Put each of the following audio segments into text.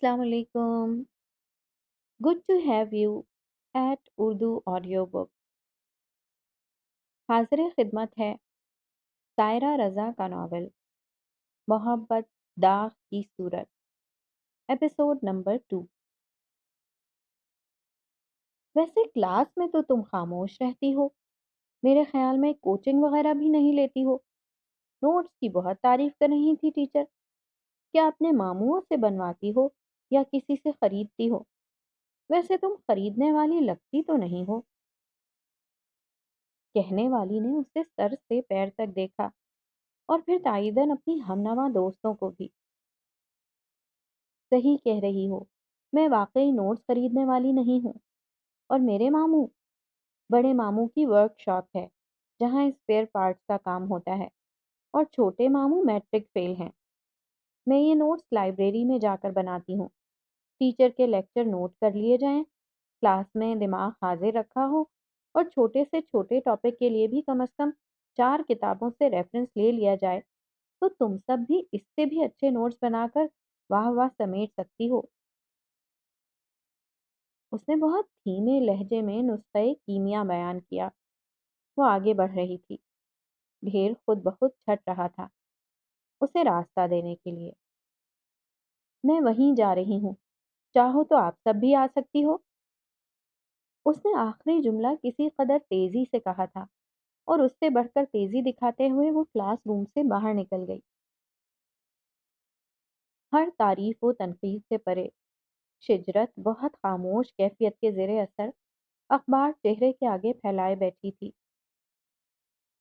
Assalamu alaikum. Good to have you at Urdu Audiobook. हाजिर खिदमत है सायरा रज़ा का नावल मोहब्बत दाग की सूरत एपिसोड नंबर 2। वैसे क्लास में तो तुम खामोश रहती हो। मेरे ख्याल में कोचिंग वगैरह भी नहीं लेती हो। नोट्स की बहुत तारीफ कर रही थी टीचर। क्या अपने मामूओं से बनवाती हो या किसी से खरीदती हो? वैसे तुम खरीदने वाली लगती तो नहीं हो। कहने वाली ने उसे सर से पैर तक देखा और फिर ताईदन अपनी हमनवा दोस्तों को भी। सही कह रही हो, मैं वाकई नोट्स खरीदने वाली नहीं हूँ। और मेरे मामू, बड़े मामू की वर्कशॉप है जहाँ स्पेयर पार्ट्स का काम होता है, और छोटे मामू मैट्रिक फेल हैं। मैं ये नोट्स लाइब्रेरी में जाकर बनाती हूँ। टीचर के लेक्चर नोट कर लिए जाएं, क्लास में दिमाग हाजिर रखा हो, और छोटे से छोटे टॉपिक के लिए भी कम से कम 4 किताबों से रेफरेंस ले लिया जाए, तो तुम सब भी इससे भी अच्छे नोट्स बनाकर वाह वाह समेट सकती हो। उसने बहुत धीमे लहजे में नुस्खे कीमिया बयान किया। वो आगे बढ़ रही थी। ढेर खुद बहुत छट रहा था उसे रास्ता देने के लिए। मैं वहीं जा रही हूँ, चाहो तो आप सब भी आ सकती हो। उसने आखिरी जुमला किसी कदर तेजी से कहा था और उससे बढ़कर तेजी दिखाते हुए वो क्लासरूम से बाहर निकल गई। हर तारीफ व तनकीद से परे शिजरत बहुत खामोश कैफियत के जेर असर अखबार चेहरे के आगे फैलाए बैठी थी।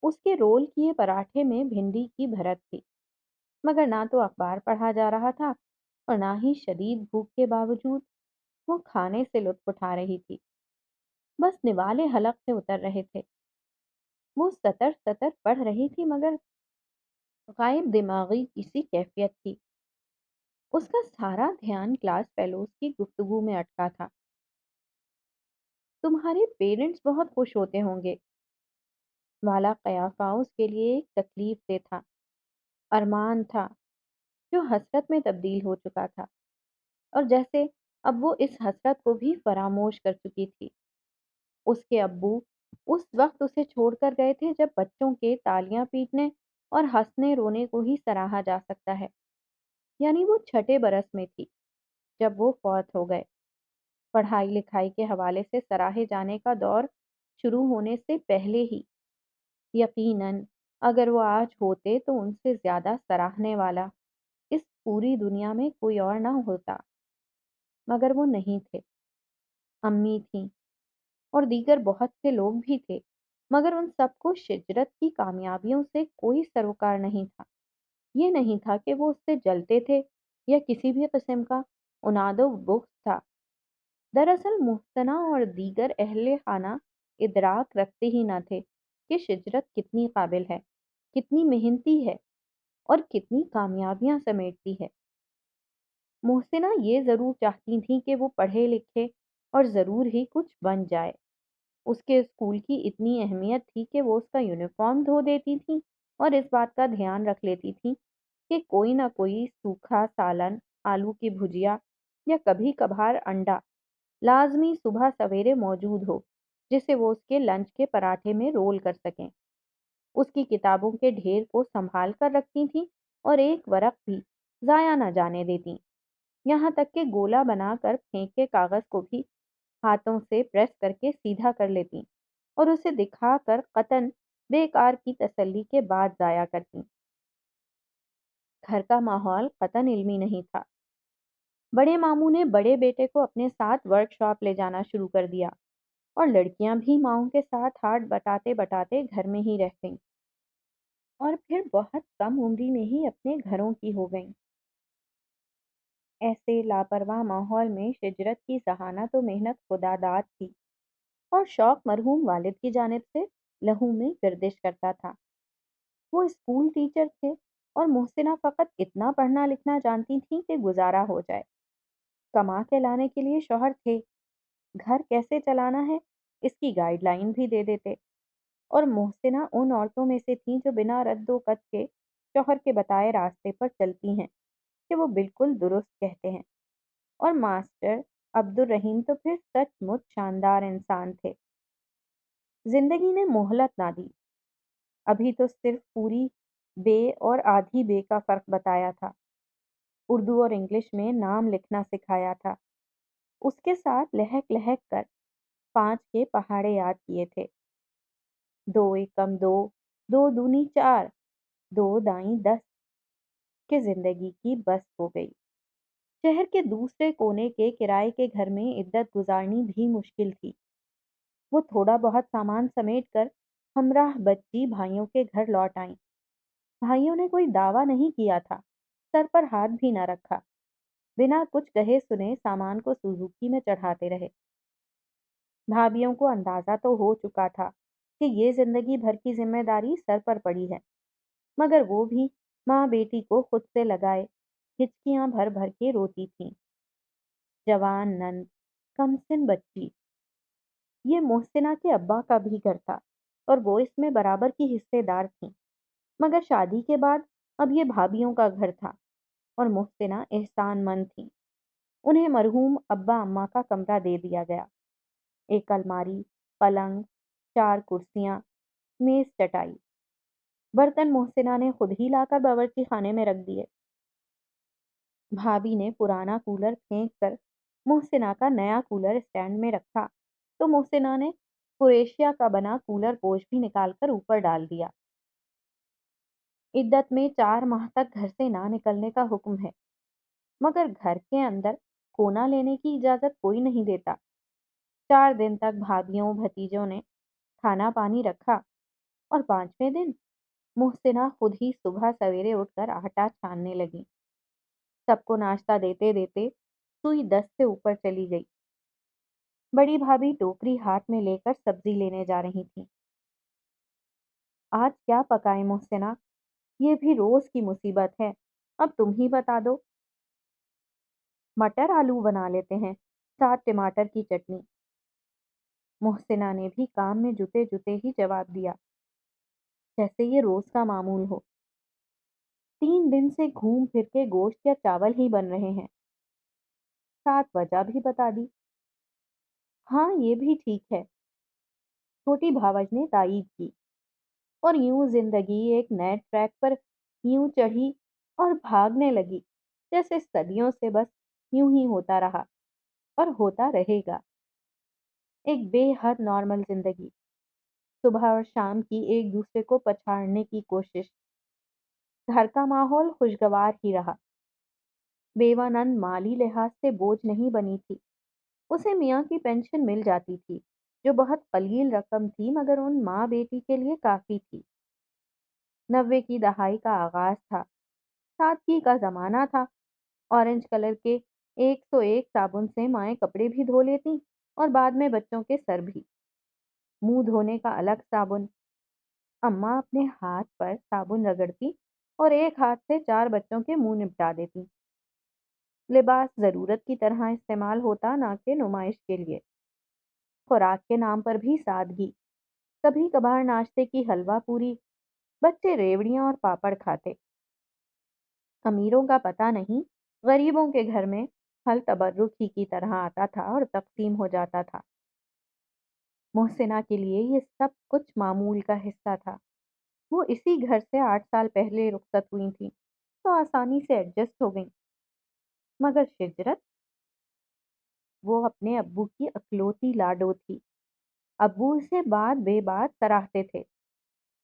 उसके रोल किए पराठे में भिंडी की भरत थी, मगर ना तो अखबार पढ़ा जा रहा था और ना ही शदीद भूख के बावजूद वो खाने से लुत्फ उठा रही थी। बस निवाले हलक से उतर रहे थे। वो सतर सतर पढ़ रही थी, मगर गायब दिमागी किसी कैफियत थी। उसका सारा ध्यान क्लास फेलोज की गुफ्तगू में अटका था। तुम्हारे पेरेंट्स बहुत खुश होते होंगे वाला कयाफा उसके लिए एक तकलीफ से था, अरमान था जो हसरत में तब्दील हो चुका था, और जैसे अब वो इस हसरत को भी फरामोश कर चुकी थी। उसके अब्बू उस वक्त उसे छोड़कर गए थे जब बच्चों के तालियां पीटने और हंसने रोने को ही सराहा जा सकता है। यानी वो छठे बरस में थी जब वो फौत हो गए। पढ़ाई लिखाई के हवाले से सराहे जाने का दौर शुरू होने से पहले ही। यकीनन अगर वो आज होते तो उनसे ज्यादा सराहने वाला इस पूरी दुनिया में कोई और ना होता, मगर वो नहीं थे। अम्मी थी और दीगर बहुत से लोग भी थे, मगर उन सबको शिजरत की कामयाबियों से कोई सरोकार नहीं था। ये नहीं था कि वो उससे जलते थे या किसी भी किस्म का उनादो बुग़्ज़ था। दरअसल मुहसना और दीगर अहले खाना इदराक रखते ही न थे कि शिजरत कितनी काबिल है, कितनी मेहनती है और कितनी कामयाबियां समेटती है। मोहसिना ये ज़रूर चाहती थी कि वो पढ़े लिखे और ज़रूर ही कुछ बन जाए। उसके स्कूल की इतनी अहमियत थी कि वो उसका यूनिफॉर्म धो देती थी और इस बात का ध्यान रख लेती थी कि कोई ना कोई सूखा सालन, आलू की भुजिया या कभी कभार अंडा लाजमी सुबह सवेरे मौजूद हो, जिसे वो उसके लंच के पराठे में रोल कर सकें। उसकी किताबों के ढेर को संभाल कर रखती थी और एक वरक भी जाया न जाने देती। यहाँ तक कि गोला बनाकर फेंके कागज को भी हाथों से प्रेस करके सीधा कर लेती और उसे दिखाकर कतन बेकार की तसल्ली के बाद जाया करती। घर का माहौल कतन इल्मी नहीं था। बड़े मामू ने बड़े बेटे को अपने साथ वर्कशॉप ले जाना शुरू कर दिया और लड़कियां भी माओ के साथ हाथ बटाते बटाते घर में ही रह गईं और फिर बहुत कम उम्री में ही अपने घरों की हो गईं। ऐसे लापरवाह माहौल में शिजरत की जहानत तो मेहनत खुदादाद थी और शौक मरहूम वालिद की जानिब से लहू में गर्दिश करता था। वो स्कूल टीचर थे और मोहसिना फ़कत इतना पढ़ना लिखना जानती थी कि गुजारा हो जाए। कमा के लाने के लिए शौहर थे, घर कैसे चलाना है इसकी गाइडलाइन भी दे देते, और मोहसिना उन औरतों में से थीं जो बिना रद्दो-कत के शौहर के बताए रास्ते पर चलती हैं कि वो बिल्कुल दुरुस्त कहते हैं। اور ماسٹر عبدالرحیم تو پھر سچ مچ شاندار انسان تھے۔ زندگی نے مہلت نہ دی، ابھی تو صرف پوری بے اور آدھی بے کا فرق بتایا تھا، اردو اور انگلش میں نام لکھنا سکھایا تھا، اس کے ساتھ لہک لہک کر 5 کے پہاڑے یاد کیے تھے: 2 ایکم 2، 2 دونی 4، 2 دائیں 10، کہ زندگی کی بس ہو گئی۔ شہر کے دوسرے کونے کے کرائے کے گھر میں عدت گزارنی بھی مشکل تھی۔ وہ تھوڑا بہت سامان سمیٹ کر ہمراہ بچی بھائیوں کے گھر لوٹ آئیں۔ بھائیوں نے کوئی دعویٰ نہیں کیا تھا، سر پر ہاتھ بھی نہ رکھا، بنا کچھ کہے سنے سامان کو سوزوکی میں چڑھاتے رہے۔ بھابھیوں کو اندازہ تو ہو چکا تھا کہ یہ زندگی بھر کی ذمہ داری سر پر پڑی ہے، مگر وہ بھی ماں بیٹی کو خود سے لگائے ہچکیاں بھر بھر کے روتی تھیں۔ جوان نند، کمسن بچی، یہ محسنہ کے ابا کا بھی گھر تھا اور وہ اس میں برابر کی حصے دار تھیں، مگر شادی کے بعد اب یہ بھابھیوں کا گھر تھا اور محسنہ احسان مند تھیں۔ انہیں مرحوم ابا اماں کا کمرہ دے دیا گیا، ایک الماری، پلنگ، 4 کرسیاں، میز چٹائی۔ برتن محسنہ نے خود ہی لا کر باورچی خانے میں رکھ دیے۔ بھابھی نے پرانا کولر پھینک کر محسنہ کا نیا کولر اسٹینڈ میں رکھا تو محسنہ نے کروشیا کا بنا کولر پوش بھی نکال کر اوپر ڈال دیا۔ عدت میں 4 ماہ تک گھر سے نہ نکلنے کا حکم ہے، مگر گھر کے اندر کونا لینے کی اجازت کوئی نہیں دیتا۔ 4 دن تک بھابھیوں بھتیجوں نے کھانا پانی رکھا اور 5ویں دن محسنہ خود ہی صبح سویرے اٹھ کر آٹا چھاننے لگی۔ سب کو ناشتہ دیتے دیتے سوئی 10 سے اوپر چلی گئی۔ بڑی بھابھی ٹوکری ہاتھ میں لے کر سبزی لینے جا رہی تھی۔ آج کیا پکائیں محسنہ؟ یہ بھی روز کی مصیبت ہے، اب تم ہی بتا دو۔ مٹر آلو بنا لیتے ہیں، ساتھ ٹماٹر کی چٹنی۔ محسنہ نے بھی کام میں جتے جتے ہی جواب دیا، جیسے یہ روز کا معمول ہو۔ 3 دن سے گھوم پھر کے گوشت یا چاول ہی بن رہے ہیں۔ ساتھ وجہ بھی بتا دی۔ ہاں یہ بھی ٹھیک ہے، چھوٹی بھاوج نے تائید کی۔ اور یوں زندگی ایک نئے ٹریک پر یوں چڑھی اور بھاگنے لگی جیسے صدیوں سے بس یوں ہی ہوتا رہا اور ہوتا رہے گا۔ ایک بے حد نارمل زندگی، صبح اور شام کی ایک دوسرے کو پچھاڑنے کی کوشش۔ گھر کا ماحول خوشگوار ہی رہا۔ بیوہ نند مالی لحاظ سے بوجھ نہیں بنی تھی، اسے میاں کی پینشن مل جاتی تھی جو بہت قلیل رقم تھی، مگر ان ماں بیٹی کے لیے کافی تھی۔ 90 کی دہائی کا آغاز تھا، سادگی کا زمانہ تھا۔ اورنج کلر کے 101 صابن سے مائیں کپڑے بھی دھو لیتی اور بعد میں بچوں کے سر بھی۔ منہ دھونے کا الگ صابن، اماں اپنے ہاتھ پر صابن رگڑتی اور ایک ہاتھ سے 4 بچوں کے منہ نپٹا دیتی۔ لباس ضرورت کی طرح استعمال ہوتا، نہ کہ نمائش کے لیے۔ خوراک کے نام پر بھی سادگی، کبھی کبھار ناشتے کی حلوہ پوری، بچے ریوڑیاں اور پاپڑ کھاتے۔ امیروں کا پتہ نہیں، غریبوں کے گھر میں پھل تبرک ہی کی طرح آتا تھا اور تقسیم ہو جاتا تھا۔ محسنہ کے لیے یہ سب کچھ معمول کا حصہ تھا۔ وہ اسی گھر سے 8 سال پہلے رخصت ہوئی تھیں تو آسانی سے ایڈجسٹ ہو گئیں، مگر شجرت، وہ اپنے ابو کی اکلوتی لاڈو تھی۔ ابو اسے بات بے بات سراہتے تھے۔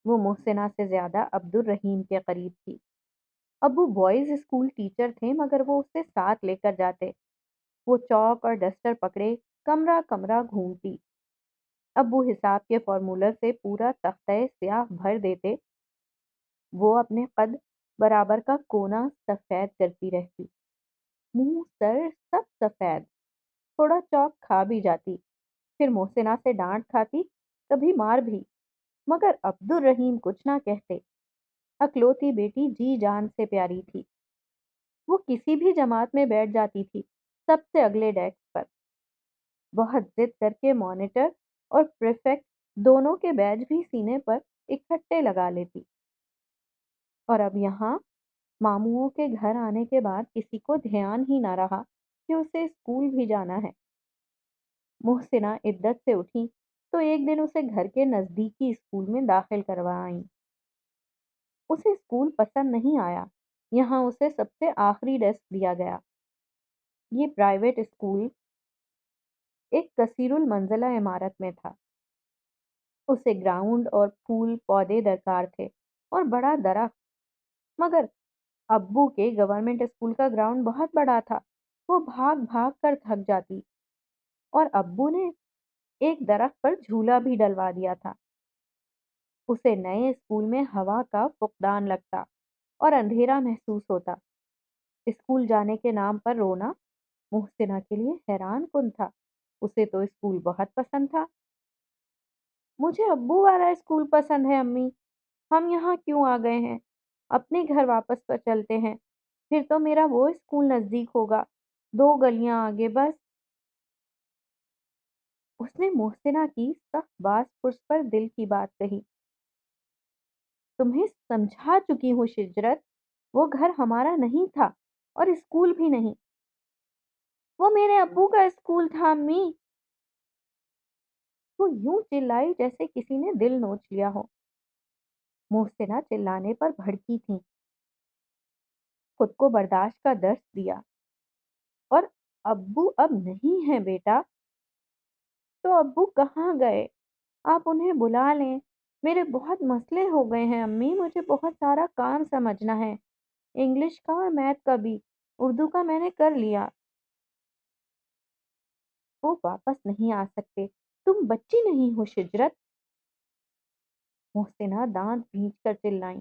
وہ محسنہ سے زیادہ عبدالرحیم کے قریب تھی۔ ابو بوائز اسکول ٹیچر تھے، مگر وہ اسے ساتھ لے کر جاتے۔ وہ چاک اور ڈسٹر پکڑے کمرہ کمرہ گھومتی۔ ابو حساب کے فارمولہ سے پورا تختہ سیاہ بھر دیتے، وہ اپنے قد برابر کا کونا سفید کرتی رہتی، منہ سر سب سفید۔ تھوڑا چاک کھا بھی جاتی، پھر محسنہ سے ڈانٹ کھاتی، کبھی مار بھی، مگر عبدالرحیم کچھ نہ کہتے۔ اکلوتی بیٹی جی جان سے پیاری تھی۔ وہ کسی بھی جماعت میں بیٹھ جاتی تھی، سب سے اگلے ڈیسک پر۔ بہت ضد کر کے مانیٹر اور پریفیکٹ دونوں کے بیج بھی سینے پر اکٹھے لگا لیتی۔ اور اب یہاں ماموؤں کے گھر آنے کے بعد کسی کو دھیان ہی نہ رہا کہ उसे स्कूल भी जाना है। मोहसिना इद्दत से उठी तो एक दिन उसे घर के नजदीकी स्कूल में दाखिल करवा आई। उसे स्कूल पसंद नहीं आया। यहाँ उसे सबसे आखिरी डेस्क दिया गया। ये प्राइवेट स्कूल एक कसीरुल मंजिला इमारत में था। उसे ग्राउंड और फूल पौधे दरकार थे और बड़ा दरख्त। मगर अब्बू के गवर्नमेंट स्कूल का ग्राउंड बहुत बड़ा था। वो भाग भाग कर थक जाती और अब्बू ने एक दरख्त पर झूला भी डलवा दिया था। उसे नए स्कूल में हवा का फुकदान लगता और अंधेरा महसूस होता। स्कूल जाने के नाम पर रोना मुहसिना के लिए हैरान कुन था। उसे तो स्कूल बहुत पसंद था। मुझे अब्बू वाला स्कूल पसंद है अम्मी। हम यहाँ क्यों आ गए हैं? अपने घर वापस पर चलते हैं। फिर तो मेरा वो स्कूल नजदीक होगा, 2 गलियां आगे बस। उसने मोहसिना की सख्त बात पुरस पर दिल की बात कही। तुम्हें समझा चुकी हूँ शिजरत, वो घर हमारा नहीं था और स्कूल भी नहीं। वो मेरे अब्बू का स्कूल था अम्मी। वो यूं चिल्लाई जैसे किसी ने दिल नोच लिया हो। मोहसिना चिल्लाने पर भड़की थी, खुद को बर्दाश्त का दर्द दिया। और अब्बू अब नहीं है बेटा। तो अब्बू कहाँ गए? आप उन्हें बुला लें। मेरे बहुत मसले हो गए हैं अम्मी, मुझे बहुत सारा काम समझना है, इंग्लिश का और मैथ का भी। उर्दू का मैंने कर लिया। वो वापस नहीं आ सकते। तुम बच्ची नहीं हो शिजरत। मोहसिना दांत भींच कर चिल्लाई।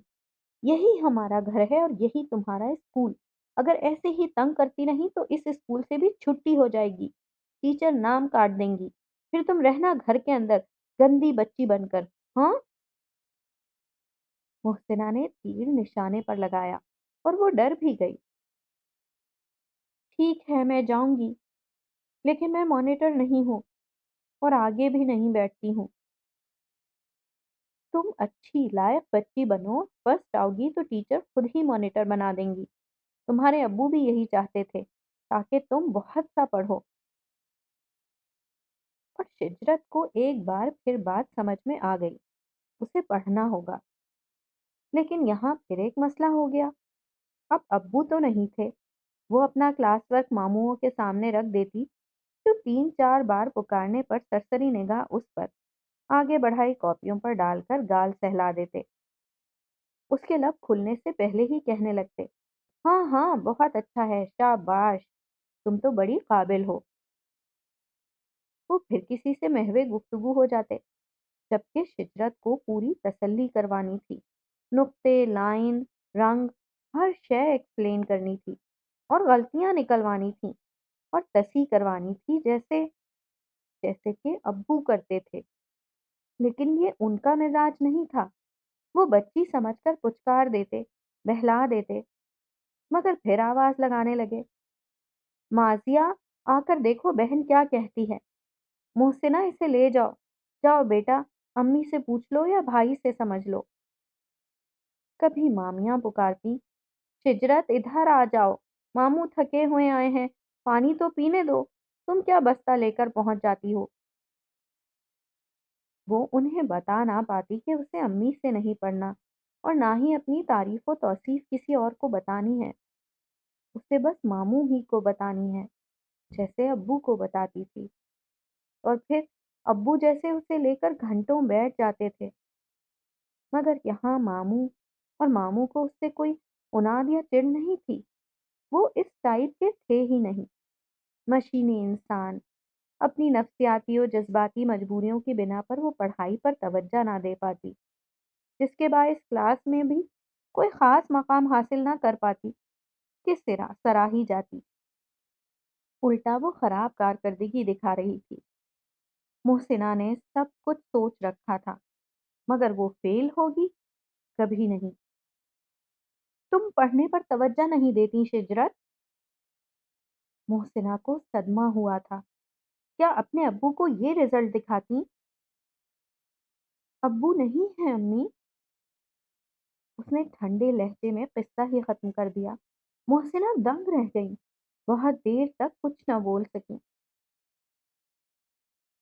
यही हमारा घर है और यही तुम्हारा स्कूल। अगर ऐसे ही तंग करती रही तो इस स्कूल से भी छुट्टी हो जाएगी। टीचर नाम काट देंगी। फिर तुम रहना घर के अंदर गंदी बच्ची बनकर। हाँ। मोहसिना ने तीर निशाने पर लगाया और वो डर भी गई। ठीक है मैं जाऊंगी, लेकिन मैं मॉनिटर नहीं हूँ और आगे भी नहीं बैठती हूँ। तुम अच्छी लायक बच्ची बनो, फर्स्ट आओगी तो टीचर खुद ही मॉनिटर बना देंगी। तुम्हारे अब्बू भी यही चाहते थे, ताकि तुम बहुत सा पढ़ो। और शिजरत को एक बार फिर बात समझ में आ गई। उसे पढ़ना होगा। लेकिन यहाँ फिर एक मसला हो गया। अब अब्बू तो नहीं थे। वो अपना क्लास वर्क मामूओं के सामने रख देती, जो 3-4 बार पुकारने पर सरसरी निगाह उस पर आगे बढ़ाई कॉपियों पर डालकर गाल सहला देते। उसके लब खुलने से पहले ही कहने लगते, हाँ हाँ बहुत अच्छा है, शाबाश, तुम तो बड़ी काबिल हो। वो फिर किसी से महवे गुफ्तगू हो जाते, जबकि शिजरत को पूरी तसल्ली करवानी थी। नुक्ते, लाइन, रंग, हर शय एक्सप्लेन करनी थी और गलतियां निकलवानी थी और तसी करवानी थी, जैसे जैसे कि अब्बू करते थे। लेकिन ये उनका मिजाज नहीं था। वो बच्ची समझकर पुचकार देते, बहला देते, मगर फिर आवाज लगाने लगे। माजिया, आकर देखो बहन क्या कहती है। मोहसिना इसे ले जाओ। जाओ बेटा, अम्मी से पूछ लो या भाई से समझ लो। कभी मामियां पुकारती, शिजरत इधर आ जाओ, मामू थके हुए आए हैं, पानी तो पीने दो। तुम क्या बस्ता लेकर पहुंच जाती हो। वो उन्हें बता ना पाती कि उसे अम्मी से नहीं पढ़ना और ना ही अपनी तारीफ व तौसीफ किसी और को बतानी है। उसे बस मामू ही को बतानी है, जैसे अब्बू को बताती थी। और फिर अब्बू जैसे उसे लेकर घंटों बैठ जाते थे। मगर यहाँ मामू और मामू को उससे कोई उनाद या चिढ़ नहीं थी। वो इस टाइप के थे ही नहीं। मशीनी इंसान। अपनी नफ्सियाती और जज्बाती मजबूरियों की बिना पर वो पढ़ाई पर तवज्जो ना दे पाती, जिसके बायस क्लास में भी कोई खास मकाम हासिल ना कर पाती कि सराही जाती। उल्टा वो खराब कारकर्दगी दिखा रही थी। मोहसिना ने सब कुछ सोच रखा था, मगर वो फेल होगी कभी नहीं। तुम पढ़ने पर तवज्जो नहीं देती शिजरत। मोहसिना को सदमा हुआ था। क्या अपने अब्बू को ये रिजल्ट दिखाती? अब्बू नहीं है अम्मी। उसने ठंडे लहजे में किस्सा ही खत्म कर दिया। मोहसिना दंग रह गई। बहुत देर तक कुछ न बोल सकी।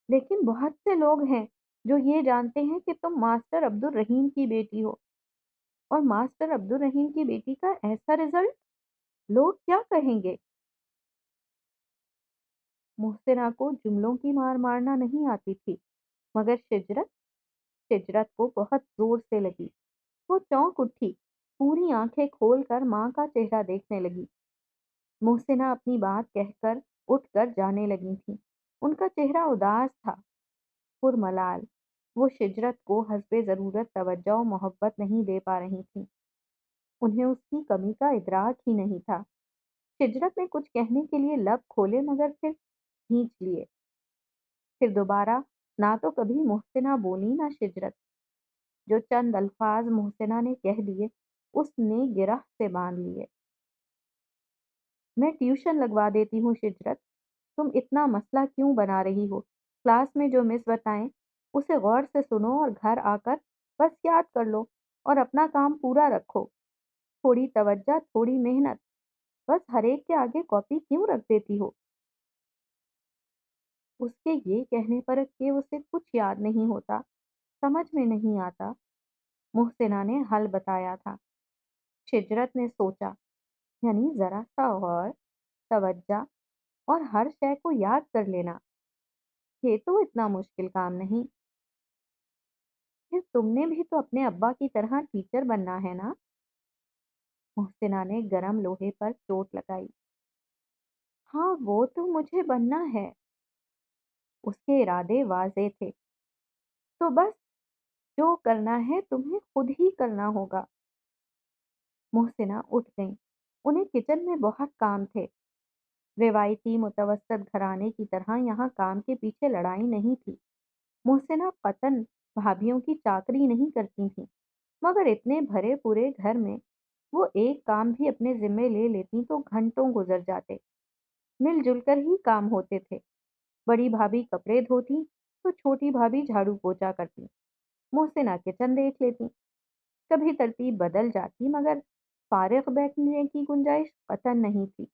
लेकिन बहुत से लोग हैं जो ये जानते हैं कि तुम मास्टर अब्दुल रहीम की बेटी हो, और मास्टर अब्दुल रहीम की बेटी का ऐसा रिजल्ट, लोग क्या कहेंगे? मुहसिना को जुमलों की मार मारना नहीं आती थी, मगर शिजरत को बहुत जोर से लगी। वो चौंक उठी, पूरी आंखें खोलकर माँ का चेहरा देखने लगी। मुहसिना अपनी बात कहकर उठकर जाने लगी थी। उनका चेहरा उदास था, पुरमलाल। वो शिजरत को हस्बे ज़रूरत तवज्जो और मोहब्बत नहीं दे पा रही थीं। उन्हें उसकी कमी का इदराक ही नहीं था। शिजरत ने कुछ कहने के लिए लब खोले, मगर फिर खींच लिए। फिर दोबारा ना तो कभी मुहसिना बोली, ना शिजरत। जो चंद अल्फाज मुहसिना ने कह दिए, उसने गिरह से बांध लिए। मैं ट्यूशन लगवा देती हूँ शिजरत, तुम इतना मसला क्यों बना रही हो? क्लास में जो मिस बताएं उसे गौर से सुनो, और घर आकर बस याद कर लो और अपना काम पूरा रखो। थोड़ी तवज्जो, थोड़ी मेहनत, बस हरेक के आगे कॉपी क्यों रख देती हो? उसके ये कहने पर कि उसे कुछ याद नहीं होता, समझ में नहीं आता, मुहसिना ने हल बताया था। शिजरत ने सोचा, यानी जरा सा और तवज्जो और हर शय को याद कर लेना, ये तो इतना मुश्किल काम नहीं। फिर तुमने भी तो अपने अब्बा की तरह टीचर बनना है ना? मुहसिना ने गरम लोहे पर चोट लगाई। हाँ, वो तो मुझे बनना है। उसके इरादे वाजे थे। तो बस, जो करना है तुम्हें खुद ही करना होगा। मुहसिना उठ गईं। उन्हें किचन में बहुत काम थे। रिवायती मुतवस्सत घराने की तरह यहाँ काम के पीछे लड़ाई नहीं थी। मुहसिना कतन भाभीयों की चाकरी नहीं करती थीं, मगर इतने भरे पूरे घर में वो एक काम भी अपने जिम्मे ले लेती तो घंटों गुजर जाते। मिलजुल कर ही काम होते थे। बड़ी भाभी कपड़े धोती तो छोटी भाभी झाड़ू पोछा करती। मोहसिना किचन देख लेती। कभी तरतीब बदल जाती, मगर फारिग बैठने की गुंजाइश कतई नहीं थी।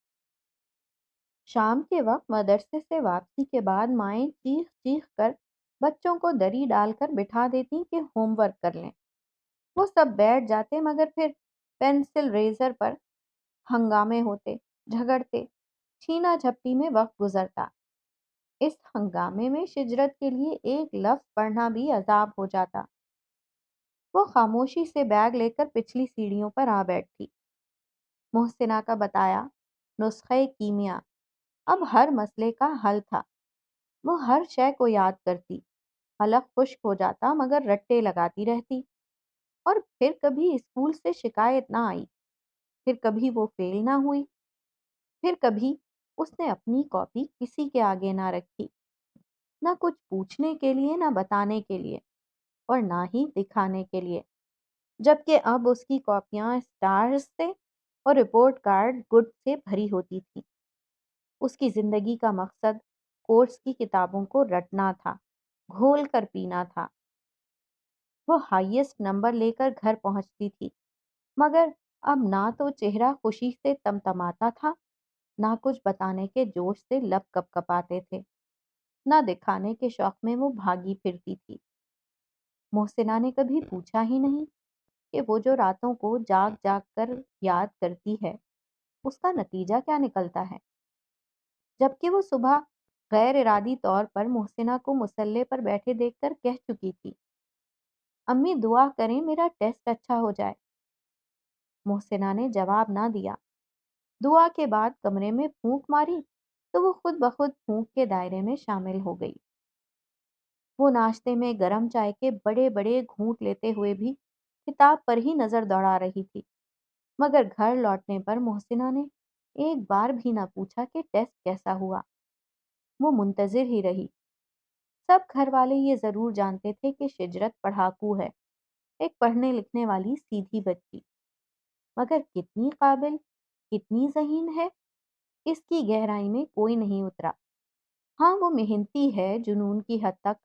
शाम के वक्त मदरसे से वापसी के बाद माएँ चीख चीख कर बच्चों को दरी डालकर बिठा देती कि होमवर्क कर लें। वो सब बैठ जाते, मगर फिर पेंसिल रेजर पर हंगामे होते, झगड़ते, छीना झपटी में वक्त गुजरता। इस हंगामे में शिजरत के लिए एक लफ्ज पढ़ना भी अजाब हो जाता। वो खामोशी से बैग लेकर पिछली सीढ़ियों पर आ बैठती। मोहसिना का बताया नुस्खे कीमिया अब हर मसले का हल था। वो हर शय को याद करती। हलक खुश्क हो जाता, मगर रट्टे लगाती रहती। और फिर कभी स्कूल से शिकायत ना आई, फिर कभी वो फेल ना हुई, फिर कभी उसने अपनी कॉपी किसी के आगे ना रखी, ना कुछ पूछने के लिए, ना बताने के लिए, और ना ही दिखाने के लिए। जबकि अब उसकी कॉपियां स्टार्स से और रिपोर्ट कार्ड गुड से भरी होती थी। उसकी जिंदगी का मकसद कोर्स की किताबों को रटना था, घोल कर पीना था। वो हाईएस्ट नंबर लेकर घर पहुंचती थी, मगर अब ना तो चेहरा खुशी से तमतमाता था, ना कुछ बताने के जोश से लब कपकपाते थे, ना दिखाने के शौक में वो भागी फिरती थी। मोहसिना ने कभी पूछा ही नहीं कि वो जो रातों को जाग जाग कर याद करती है, उसका नतीजा क्या निकलता है। जबकि वो सुबह गैर इरादी तौर पर मोहसिना को मुसल्ले पर बैठे देखकर कह चुकी थी, अम्मी दुआ करें मेरा टेस्ट अच्छा हो जाए। मोहसिना ने जवाब ना दिया। दुआ के बाद कमरे में फूंक मारी तो वो खुद ब खुद फूंक के दायरे में शामिल हो गई। वो नाश्ते में गरम चाय के बड़े बड़े घूंट लेते हुए भी किताब पर ही नजर दौड़ा रही थी, मगर घर लौटने पर मोहसिना ने एक बार भी ना पूछा कि टेस्ट कैसा हुआ। वो मुंतजिर ही रही। सब घर वाले ये जरूर जानते थे कि शिजरत पढ़ाकू है, एक पढ़ने लिखने वाली सीधी बच्ची, मगर कितनी काबिल, कितनी ज़हीन है, इसकी गहराई में कोई नहीं उतरा। हाँ, वो मेहनती है जुनून की हद तक,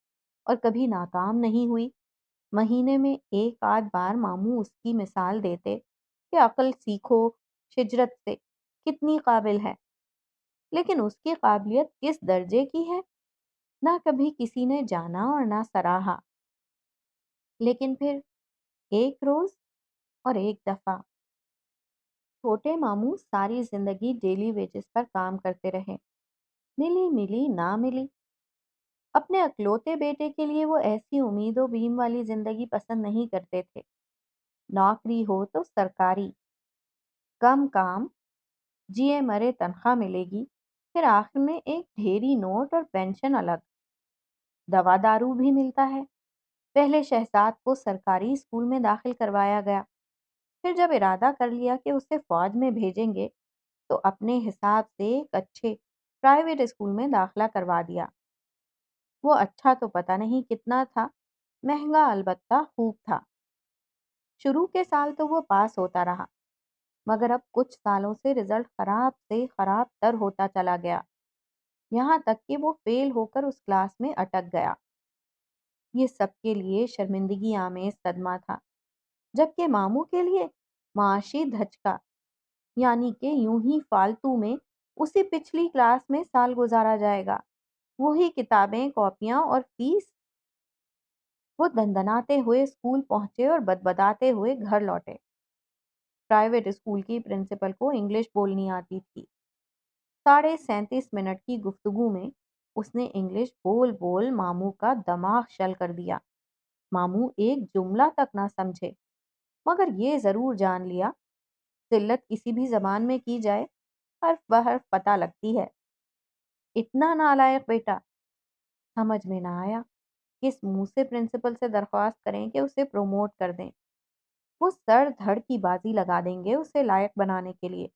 और कभी नाकाम नहीं हुई। महीने में एक आध बार मामू उसकी मिसाल देते कि अक्ल सीखो शिजरत से, कितनी काबिल है। لیکن اس کی قابلیت کس درجے کی ہے نہ کبھی کسی نے جانا اور نہ سراہا۔ لیکن پھر ایک روز اور ایک دفعہ چھوٹے ماموں ساری زندگی ڈیلی ویجز پر کام کرتے رہے، ملی ملی نہ ملی۔ اپنے اکلوتے بیٹے کے لیے وہ ایسی امید و بیم والی زندگی پسند نہیں کرتے تھے، نوکری ہو تو سرکاری، کم کام، جیے مرے تنخواہ ملے گی، پھر آخر میں ایک ڈھیری نوٹ اور پینشن الگ، دوا دارو بھی ملتا ہے۔ پہلے شہزاد کو سرکاری اسکول میں داخل کروایا گیا، پھر جب ارادہ کر لیا کہ اسے فوج میں بھیجیں گے تو اپنے حساب سے ایک اچھے پرائیویٹ اسکول میں داخلہ کروا دیا۔ وہ اچھا تو پتہ نہیں کتنا تھا، مہنگا البتہ خوب تھا۔ شروع کے سال تو وہ پاس ہوتا رہا، مگر اب کچھ سالوں سے رزلٹ خراب سے خراب تر ہوتا چلا گیا، یہاں تک کہ وہ فیل ہو کر اس کلاس میں اٹک گیا۔ یہ سب کے لیے شرمندگی آمیز صدمہ تھا، جبکہ ماموں کے لیے معاشی دھچکا، یعنی کہ یوں ہی فالتو میں اسی پچھلی کلاس میں سال گزارا جائے گا، وہی کتابیں، کاپیاں اور فیس۔ وہ دندناتے ہوئے اسکول پہنچے اور بدبداتے ہوئے گھر لوٹے۔ پرائیویٹ اسکول کی پرنسپل کو انگلش بولنی آتی تھی۔ 37.5 منٹ کی گفتگو میں اس نے انگلش بول بول ماموں کا دماغ شل کر دیا۔ ماموں ایک جملہ تک نہ سمجھے، مگر یہ ضرور جان لیا، ذلت کسی بھی زبان میں کی جائے حرف بحرف پتہ لگتی ہے۔ اتنا نالائق بیٹا! سمجھ میں نہ آیا کس منہ سے پرنسپل سے درخواست کریں کہ اسے پروموٹ کر دیں۔ وہ سر دھڑ کی بازی لگا دیں گے اسے لائق بنانے کے لیے۔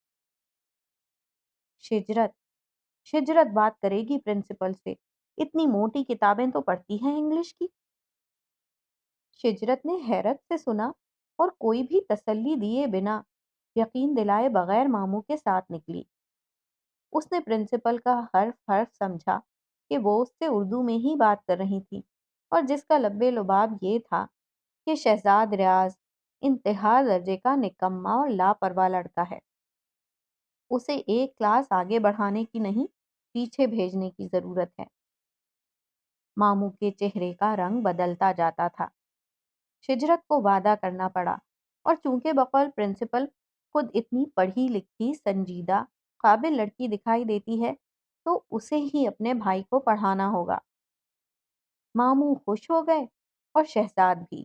شجرت شجرت بات کرے گی پرنسپل سے، اتنی موٹی کتابیں تو پڑھتی ہیں انگلش کی۔ شجرت نے حیرت سے سنا اور کوئی بھی تسلی دیے بنا، یقین دلائے بغیر ماموں کے ساتھ نکلی۔ اس نے پرنسپل کا حرف حرف سمجھا کہ وہ اس سے اردو میں ہی بات کر رہی تھی، اور جس کا لب لباب یہ تھا کہ شہزاد ریاض انتہا درجے کا نکما اور لاپرواہ لڑکا ہے، اسے ایک کلاس آگے بڑھانے کی نہیں پیچھے بھیجنے کی ضرورت ہے۔ ماموں کے چہرے کا رنگ بدلتا جاتا تھا۔ شجرت کو وعدہ کرنا پڑا، اور چونکہ بقول پرنسپل خود اتنی پڑھی لکھی، سنجیدہ، قابل لڑکی دکھائی دیتی ہے تو اسے ہی اپنے بھائی کو پڑھانا ہوگا۔ ماموں خوش ہو گئے اور شہزاد بھی۔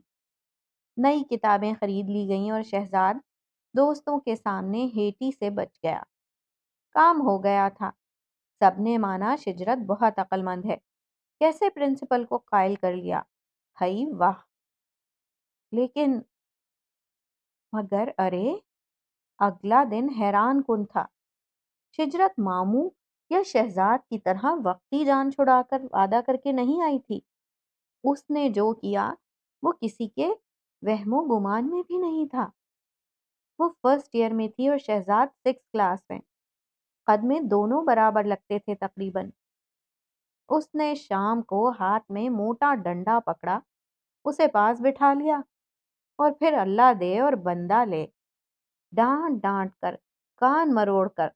نئی کتابیں خرید لی گئیں اور شہزاد دوستوں کے سامنے ہیٹی سے بچ گیا۔ کام ہو گیا تھا، سب نے مانا شجرت بہت عقل مند ہے، کیسے پرنسپل کو قائل کر لیا، ہائی واہ! لیکن مگر ارے اگلا دن حیران کن تھا۔ شجرت ماموں یا شہزاد کی طرح وقتی جان چھڑا کر وعدہ کر کے نہیں آئی تھی۔ اس نے جو کیا وہ کسی کے وہم و گمان میں بھی نہیں تھا۔ وہ فرسٹ ایئر میں تھی اور شہزاد 6 کلاس میں، قد میں دونوں برابر لگتے تھے تقریباً۔ اس نے شام کو ہاتھ میں موٹا ڈنڈا پکڑا، اسے پاس بٹھا لیا، اور پھر اللہ دے اور بندہ لے، ڈانٹ ڈانٹ کر، کان مروڑ کر،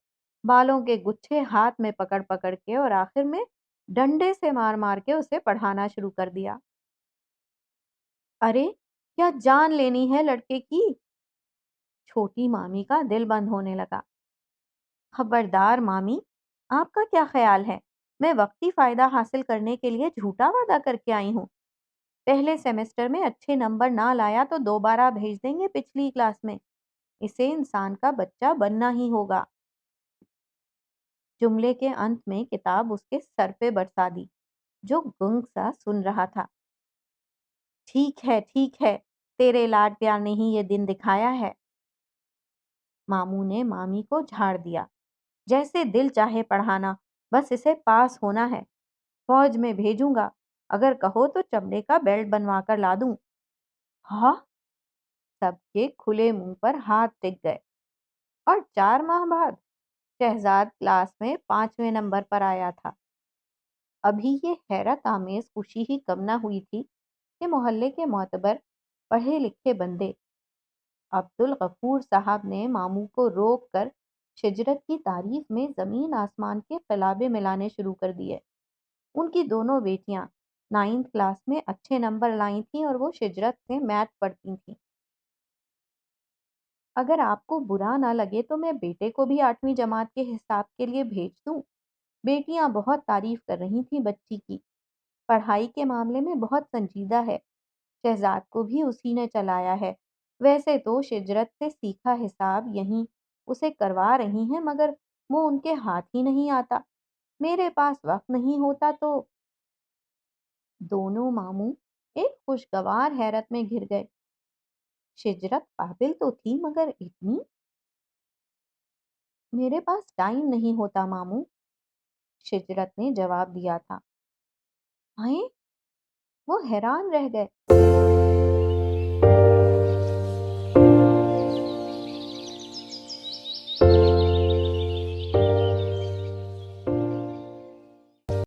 بالوں کے گچھے ہاتھ میں پکڑ پکڑ کے، اور آخر میں ڈنڈے سے مار مار کے اسے پڑھانا شروع کر دیا۔ ارے کیا جان لینی ہے لڑکے کی! چھوٹی مامی کا دل بند ہونے لگا۔ خبردار مامی، آپ کا کیا خیال ہے؟ میں وقتی فائدہ حاصل کرنے کے لیے جھوٹا وعدہ کر کے آئی ہوں۔ پہلے سیمسٹر میں اچھے نمبر نہ لایا تو دوبارہ بھیج دیں گے پچھلی کلاس میں، اسے انسان کا بچہ بننا ہی ہوگا۔ جملے کے انت میں کتاب اس کے سر پہ برسا دی، جو گنگ سا سن رہا تھا۔ ٹھیک ہے، تیرے لاڈ پیار نے ہی یہ دن دکھایا ہے۔ ماموں نے مامی کو جھاڑ دیا، جیسے دل چاہے پڑھانا، بس اسے پاس ہونا ہے۔ فوج میں بھیجوں گا، اگر کہو تو چمڑے کا بیلٹ بنوا کر لا دوں۔ ہاں؟ سب کے کھلے منہ پر ہاتھ ٹک گئے، اور 4 ماہ بعد شہزاد کلاس میں 5ویں نمبر پر آیا تھا۔ ابھی یہ حیرت آمیز خوشی ہی کم نہ ہوئی تھی کہ محلے کے معتبر پڑھے لکھے بندے عبد الغفور صاحب نے ماموں کو روک کر شجرت کی تعریف میں زمین آسمان کے قلابے ملانے شروع کر دیے۔ ان کی دونوں بیٹیاں 9th کلاس میں اچھے نمبر لائی تھیں اور وہ شجرت سے میتھ پڑھتی تھیں۔ اگر آپ کو برا نہ لگے تو میں بیٹے کو بھی 8ویں جماعت کے حساب کے لیے بھیج دوں۔ بیٹیاں بہت تعریف کر رہی تھیں بچی کی۔ پڑھائی کے معاملے میں بہت سنجیدہ ہے۔ شہزاد کو بھی اسی نے چلایا ہے۔ ویسے تو شجرت سے سیکھا حساب یہیں اسے کروا رہی ہیں مگر وہ ان کے ہاتھ ہی نہیں آتا۔ میرے پاس وقت نہیں ہوتا تو دونوں ماموں ایک خوشگوار حیرت میں گھر گئے۔ شجرت قابل تو تھی مگر اتنی؟ میرے پاس ٹائم نہیں ہوتا ماموں، شجرت نے جواب دیا تھا۔ ہیں؟ وہ حیران رہ گئے۔